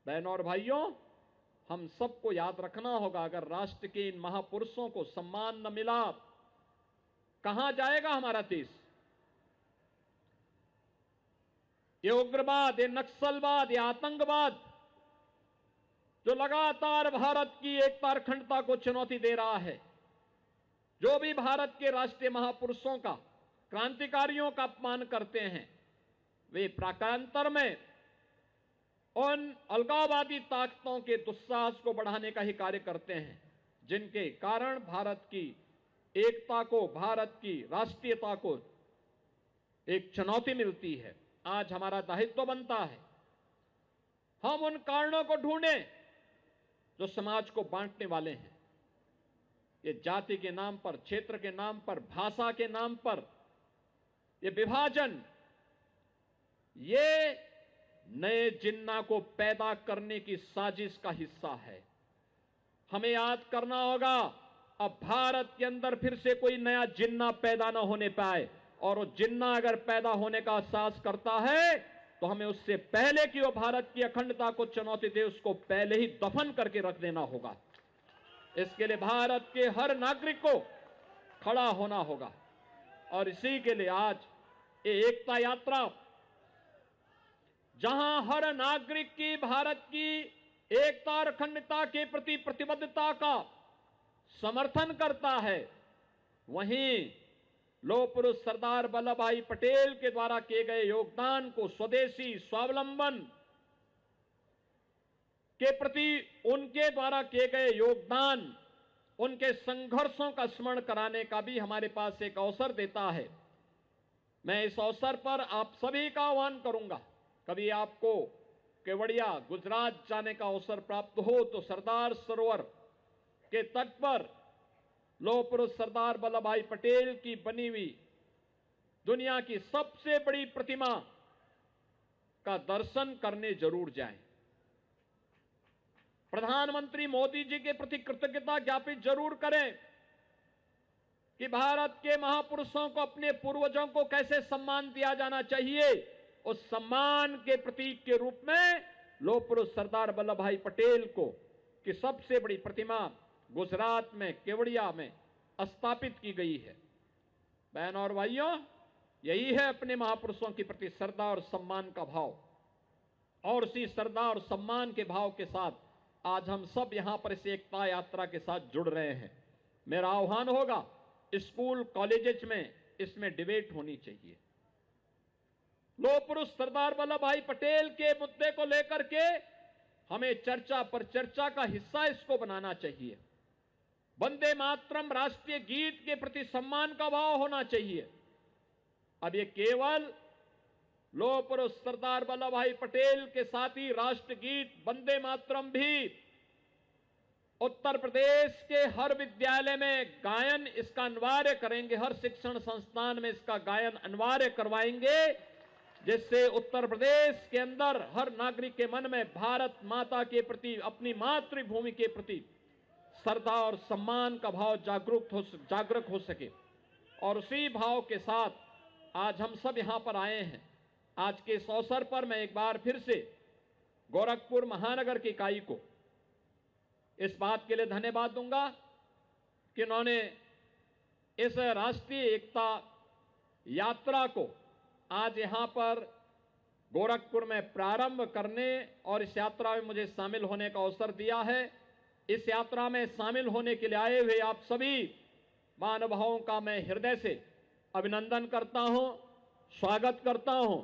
बहनों और भाइयों, हम सबको याद रखना होगा, अगर राष्ट्र के इन महापुरुषों को सम्मान न मिला, कहां जाएगा हमारा देश? ये उग्रवाद, ये नक्सलवाद, ये आतंकवाद जो लगातार भारत की एकता और अखंडता को चुनौती दे रहा है, जो भी भारत के राष्ट्रीय महापुरुषों का, क्रांतिकारियों का अपमान करते हैं, वे प्राकांतर में उन अलगाववादी ताकतों के दुस्साहस को बढ़ाने का ही कार्य करते हैं, जिनके कारण भारत की एकता को, भारत की राष्ट्रीयता को एक चुनौती मिलती है। आज हमारा दायित्व बनता है हम उन कारणों को ढूंढें जो समाज को बांटने वाले हैं। ये जाति के नाम पर, क्षेत्र के नाम पर, भाषा के नाम पर ये विभाजन, ये नए जिन्ना को पैदा करने की साजिश का हिस्सा है। हमें याद करना होगा, अब भारत के अंदर फिर से कोई नया जिन्ना पैदा ना होने पाए, और वो जिन्ना अगर पैदा होने का साहस करता है तो हमें उससे पहले कि वो भारत की अखंडता को चुनौती दे, उसको पहले ही दफन करके रख देना होगा। इसके लिए भारत के हर नागरिक को खड़ा होना होगा, और इसी के लिए आज ये एकता यात्रा, जहां हर नागरिक की भारत की एकता और अखंडता के प्रति प्रतिबद्धता का समर्थन करता है, वहीं लौह पुरुष सरदार वल्लभ भाई पटेल के द्वारा किए गए योगदान को, स्वदेशी स्वावलंबन के प्रति उनके द्वारा किए गए योगदान, उनके संघर्षों का स्मरण कराने का भी हमारे पास एक अवसर देता है। मैं इस अवसर पर आप सभी का आह्वान करूंगा, कभी आपको केवड़िया गुजरात जाने का अवसर प्राप्त हो तो सरदार सरोवर के तट पर लौह पुरुष सरदार वल्लभ भाई पटेल की बनी हुई दुनिया की सबसे बड़ी प्रतिमा का दर्शन करने जरूर जाएं। प्रधानमंत्री मोदी जी के प्रति कृतज्ञता ज्ञापित जरूर करें कि भारत के महापुरुषों को, अपने पूर्वजों को कैसे सम्मान दिया जाना चाहिए, उस सम्मान के प्रतीक के रूप में लौह पुरुष सरदार वल्लभ भाई पटेल को की सबसे बड़ी प्रतिमा गुजरात में केवड़िया में स्थापित की गई है। बहनों और भाइयों, यही है अपने महापुरुषों के प्रति श्रद्धा और सम्मान का भाव, और उसी श्रद्धा और सम्मान के भाव के साथ आज हम सब यहां पर इस एकता यात्रा के साथ जुड़ रहे हैं। मेरा आह्वान होगा, स्कूल कॉलेजेस में इसमें डिबेट होनी चाहिए। लौह पुरुष सरदार वल्लभ भाई पटेल के मुद्दे को लेकर के हमें चर्चा पर चर्चा का हिस्सा इसको बनाना चाहिए। वंदे मातरम राष्ट्रीय गीत के प्रति सम्मान का भाव होना चाहिए। अब ये केवल लौह पुरुष सरदार वल्लभ भाई पटेल के साथ ही राष्ट्रगीत वंदे मातरम भी उत्तर प्रदेश के हर विद्यालय में गायन इसका अनिवार्य करेंगे, हर शिक्षण संस्थान में इसका गायन अनिवार्य करवाएंगे, जिससे उत्तर प्रदेश के अंदर हर नागरिक के मन में भारत माता के प्रति, अपनी मातृभूमि के प्रति श्रद्धा और सम्मान का भाव जागरूक हो सके। और उसी भाव के साथ आज हम सब यहां पर आए हैं। आज के इस अवसर पर मैं एक बार फिर से गोरखपुर महानगर की इकाई को इस बात के लिए धन्यवाद दूंगा कि उन्होंने इस राष्ट्रीय एकता यात्रा को आज यहां पर गोरखपुर में प्रारंभ करने और इस यात्रा में मुझे शामिल होने का अवसर दिया है। इस यात्रा में शामिल होने के लिए आए हुए आप सभी महानुभावों का मैं हृदय से अभिनंदन करता हूं, स्वागत करता हूं।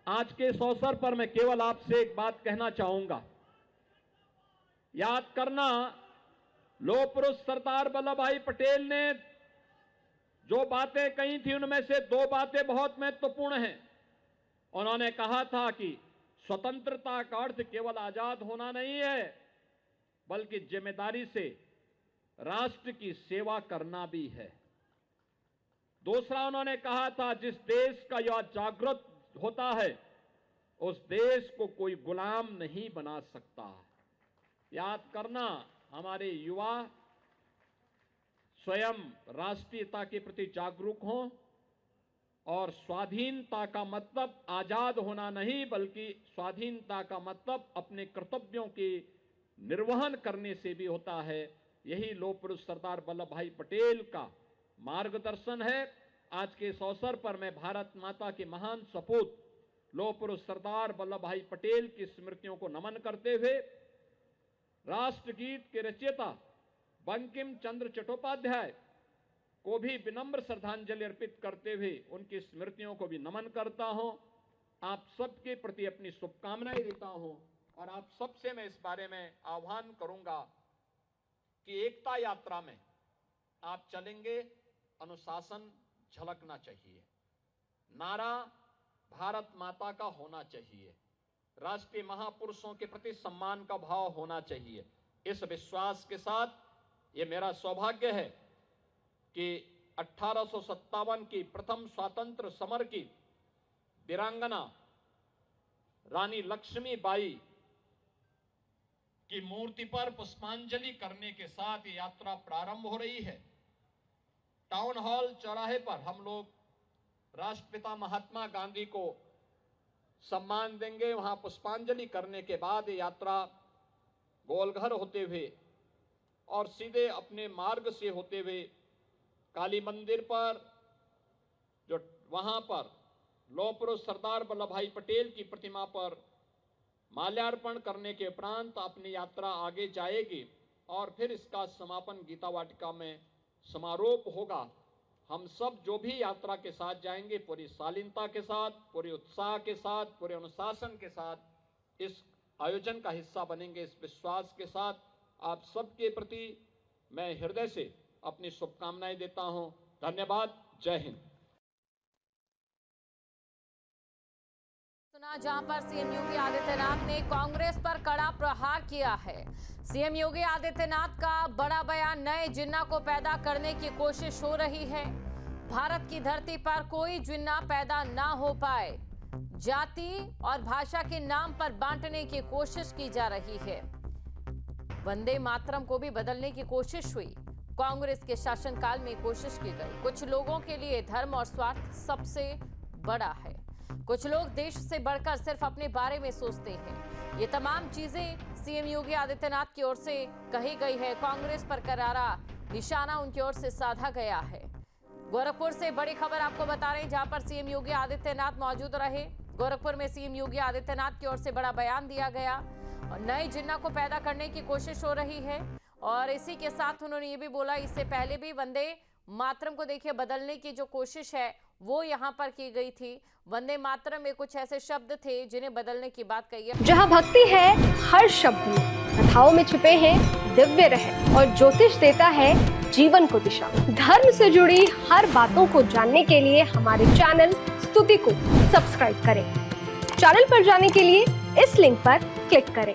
आज के इस अवसर पर मैं केवल आपसे एक बात कहना चाहूंगा, याद करना, लौह पुरुष सरदार वल्लभ भाई पटेल ने जो बातें कही थी उनमें से दो बातें बहुत महत्वपूर्ण हैं। उन्होंने कहा था कि स्वतंत्रता का अर्थ केवल आजाद होना नहीं है, बल्कि जिम्मेदारी से राष्ट्र की सेवा करना भी है। दूसरा उन्होंने कहा था, जिस देश का युवा जागृत होता है उस देश को कोई गुलाम नहीं बना सकता। याद करना, हमारे युवा स्वयं राष्ट्रीयता के प्रति जागरूक हों, और स्वाधीनता का मतलब आजाद होना नहीं, बल्कि स्वाधीनता का मतलब अपने कर्तव्यों के निर्वहन करने से भी होता है। यही लौह पुरुष सरदार वल्लभ भाई पटेल का मार्गदर्शन है। आज के इस अवसर पर मैं भारत माता के महान सपूत लौह पुरुष सरदार वल्लभ भाई पटेल की स्मृतियों को नमन करते हुए राष्ट्रगीत के रचयिता बंकिम चंद्र चट्टोपाध्याय को भी विनम्र श्रद्धांजलि अर्पित करते हुए उनकी स्मृतियों को भी नमन करता हूं। आप सबके प्रति अपनी शुभकामनाएं देता हूं और आप सबसे मैं इस बारे में आह्वान करूंगा कि एकता यात्रा में आप चलेंगे, अनुशासन झलकना चाहिए, नारा भारत माता का होना चाहिए, राष्ट्रीय महापुरुषों के प्रति सम्मान का भाव होना चाहिए। इस विश्वास के साथ ये मेरा सौभाग्य है कि 1857 की प्रथम स्वातंत्र समर की वीरांगना रानी लक्ष्मीबाई की मूर्ति पर पुष्पांजलि करने के साथ ये यात्रा प्रारंभ हो रही है। टाउन हॉल चौराहे पर हम लोग राष्ट्रपिता महात्मा गांधी को सम्मान देंगे। वहां पुष्पांजलि करने के बाद ये यात्रा गोलघर होते हुए और सीधे अपने मार्ग से होते हुए काली मंदिर पर, जो वहां पर लौह पुरुष सरदार वल्लभ भाई पटेल की प्रतिमा पर माल्यार्पण करने के उपरांत अपनी यात्रा आगे जाएगी और फिर इसका समापन गीता वाटिका में समारोह होगा। हम सब जो भी यात्रा के साथ जाएंगे पूरी शालीनता के साथ, पूरे उत्साह के साथ, पूरे अनुशासन के साथ इस आयोजन का हिस्सा बनेंगे। इस विश्वास के साथ आप सबके प्रति मैं हृदय से अपनी शुभकामनाएं देता हूं। धन्यवाद। जय हिंद। जहां पर सीएम योगी आदित्यनाथ ने कांग्रेस पर कड़ा प्रहार किया है। सीएम योगी आदित्यनाथ का बड़ा बयान, नए जिन्ना को पैदा करने की कोशिश हो रही है। भारत की धरती पर कोई जिन्ना पैदा ना हो पाए, जाति और भाषा के नाम पर बांटने की कोशिश की जा रही है। वंदे मातरम को भी बदलने की कोशिश हुई। कांग्रेस के शासनकाल में कोशिश की गई। कुछ लोगों के लिए धर्म और स्वार्थ सबसे बड़ा है। कुछ लोग देश से बढ़कर सिर्फ अपने बारे में सोचते हैं। ये तमाम चीजें सीएम योगी आदित्यनाथ की ओर से कही गई है। कांग्रेस पर करारा निशाना उनकी ओर से साधा गया है। गोरखपुर से बड़ी खबर आपको बता रहे हैं, जहां पर सीएम योगी आदित्यनाथ मौजूद रहे। गोरखपुर में सीएम योगी आदित्यनाथ की ओर से बड़ा बयान दिया गया और नए जिन्ना को पैदा करने की कोशिश हो रही है। और इसी के साथ उन्होंने ये भी बोला, इससे पहले भी वंदे मातरम को देखिए बदलने की जो कोशिश है वो यहाँ पर की गई थी। वंदे मातरम में कुछ ऐसे शब्द थे जिन्हें बदलने की बात कही है। जहाँ भक्ति है हर शब्द में, कथाओं में छिपे हैं दिव्य रहस्य और ज्योतिष देता है जीवन को दिशा। धर्म से जुड़ी हर बातों को जानने के लिए हमारे चैनल स्तुति को सब्सक्राइब करें। चैनल पर जाने के लिए इस लिंक पर क्लिक करें।